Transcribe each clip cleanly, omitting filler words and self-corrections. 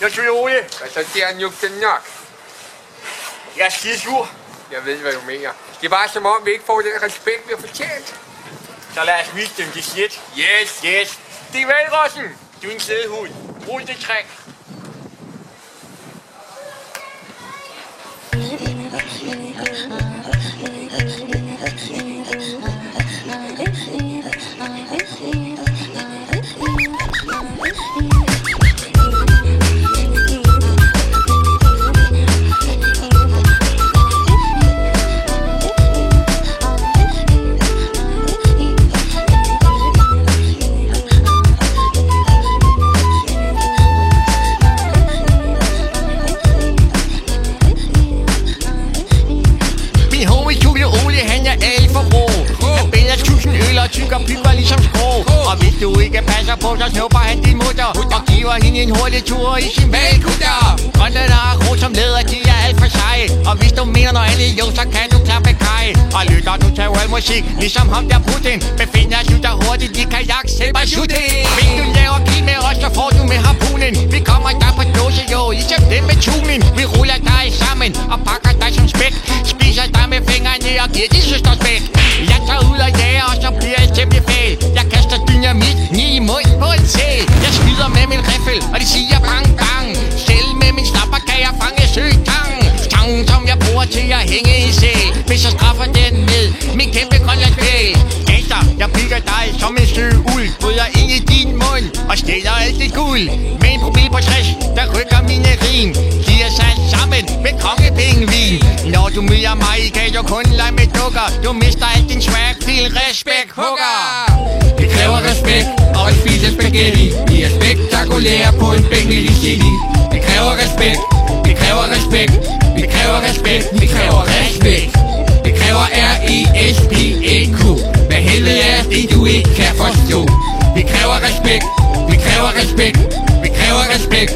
Jeg tror Ole. Altså, det er Nuuk, det er nok. Jeg er skidesur. Jeg ved, hvad du mener. Det er bare som om, vi ikke får den respekt, vi har fortjent. Så lad os vise dem det shit. Yes. Det er vel, Rossen. Du er en sædehund. Rul det træk. Tykker bygger ligesom skrå. Og hvis du ikke passer på, så snupper han din mutter og giver hende en hurtig tur i sin valgkutter. Grønlænder og rot som leder, de er alt for seje. Og hvis du mener noget andet, jo, så kan du klappe kaj. Og lytter du til musik, ligesom ham der Putin, befinder sig der hurtigt i kajak, selv bare shooting. Hvis du laver kild med os, så får du med harpunen. Vi kommer der på dåse, jo, ligesom dem med tunen. Vi ruller dig sammen og pakker dig som spæk. Spiser dig med fingrene og giver din søster spæk. Jeg tager ud og jager, og så bliver jeg til befæl. Jeg kaster dynamit i munden på en sæl. Jeg skyder med min riffel, og de siger bang bang. Selv med min snapper kan jeg fange søtang. Stangen som jeg bruger til at hænge i sæl. Hvis jeg straffer den med min kæmpe grønlandspæl. Gangster, jeg bygger dig som en sø uld. Bryder ind i din mund og stjæler alt dit guld. Med en profil på 60, der rykker mine rim. De er sat sammen med kongepengevin. Når du møder mig, kan du kun lege med dukker. Du mister alt din swag til respekt hugger. Det kræver respekt og at spise spaghetti. Vi er spektakulære på en bænkelig city. Det kræver respekt, det kræver respekt. Vi kræver respekt, vi kræver respekt. Det kræver R-E-S-P-E-Q. Hvad helvede er det, du ikke kan forstå? Vi kræver respekt, vi kræver respekt. Vi kræver respekt.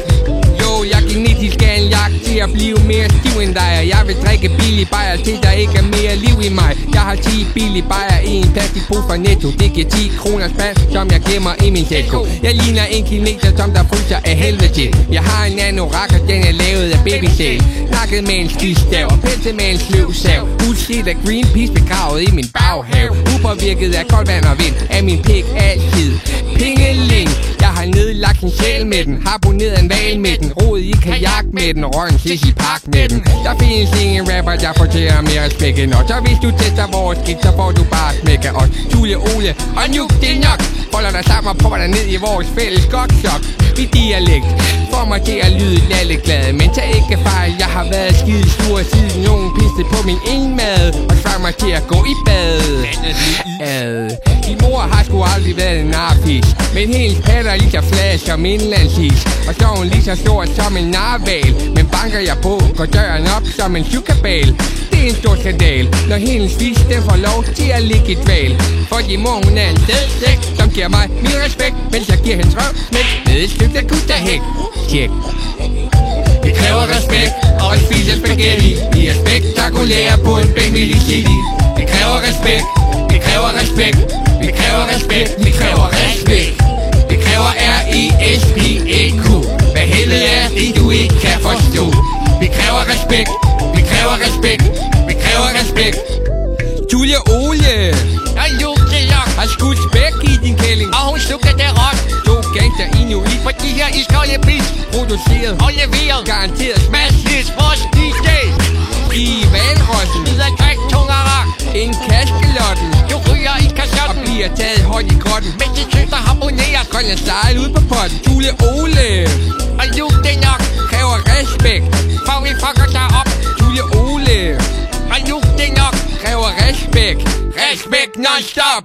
Jeg genetisk er en jagt til at blive mere stiv end dig. Og jeg vil drikke billig bajer til der ikke er mere liv i mig. Jeg har 10 billige bajer i en plastikpose fra Netto. Det giver 10 kroner spand, som jeg gemmer i min sætko. Jeg ligner en kineser, som der fryser af helvede til. Jeg har en anorak, og den er lavet af babysæl. Nakket med en stistav og pelset med en sløv sav. Udskilt af Greenpeace begravet i min baghave. Upåvirket af koldt vand og vind, af min pik altid pingeling. Jeg har nedlagt en sjæl med den, harponeret en val med den, rodet i kajak med den, røgen sidst i park med den. Der findes ingen rapper, der fortæller mere respekt end os. Så hvis du tester vores skidt, så får du bare smæk af os. Julie, Ole og Nuuk, det er nok. Folder dig sammen og popper dig ned i vores fælles goksok. Mit dialekt får mig til at lyde lalleglad. Men tag ikke fejl, jeg har været skide sur siden nogen piste på min enmad og svang mig til at gå i bad. Din mor har sgu aldrig været en narfis, men hendes patter lige så flad som indlandsis. Og så hun lige så stor som en narval. Men banker jeg på, går døren op som en sykabal. Det er en stor skandal, når hendes fis den får lov til at ligge i dval. Fordi mor hun er en stedsæk, som giver mig min respekt, mens jeg giver hendes røv smæk med et stykke akutahæk. Tjek. Det kræver respekt og at spise spaghetti. Vi er spektakulære på en bænkelig city. Det kræver respekt, det kræver respekt. Vi kræver respekt, vi kræver respekt. Det kræver R-E-S-P-E-Q. Hvad helvede er det, du ikke kan forstå? Vi kræver respekt, vi kræver respekt. Vi kræver respekt. Julie Ole og Nuuk, har skudt spæk i din kælling, og hun slukker det råt. To gangster inuit på de her iskolde beats. Produceret og leveret, garanteret smash-hits. Vores DJ i valrossen, videre træk, tungerak. En kaskelotten, du ryger i kassotten og bliver taget højt i grotten, mens din søster harmonerer grønland style ud på potten. Julie Ole og Nuuk, det er nok. Kræver respekt, for vi fucker dig op. Julie Ole og Nuuk, det er nok. Kræver respekt, respekt non-stop.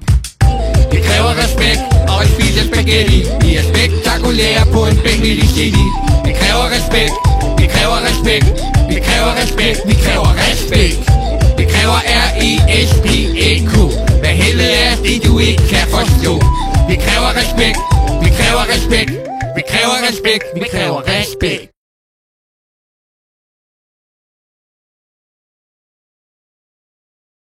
Det kræver respekt og at spise spaghetti. Vi er spektakulære på en bænkelig city. Det kræver respekt, det kræver respekt. Vi kræver respekt, vi kræver respekt. Det kræver R-E-S-P-E-Q. Hvad helvede er det, du ikke kan forstå? Vi kræver respekt, vi kræver respekt. Vi kræver respekt, vi kræver respekt.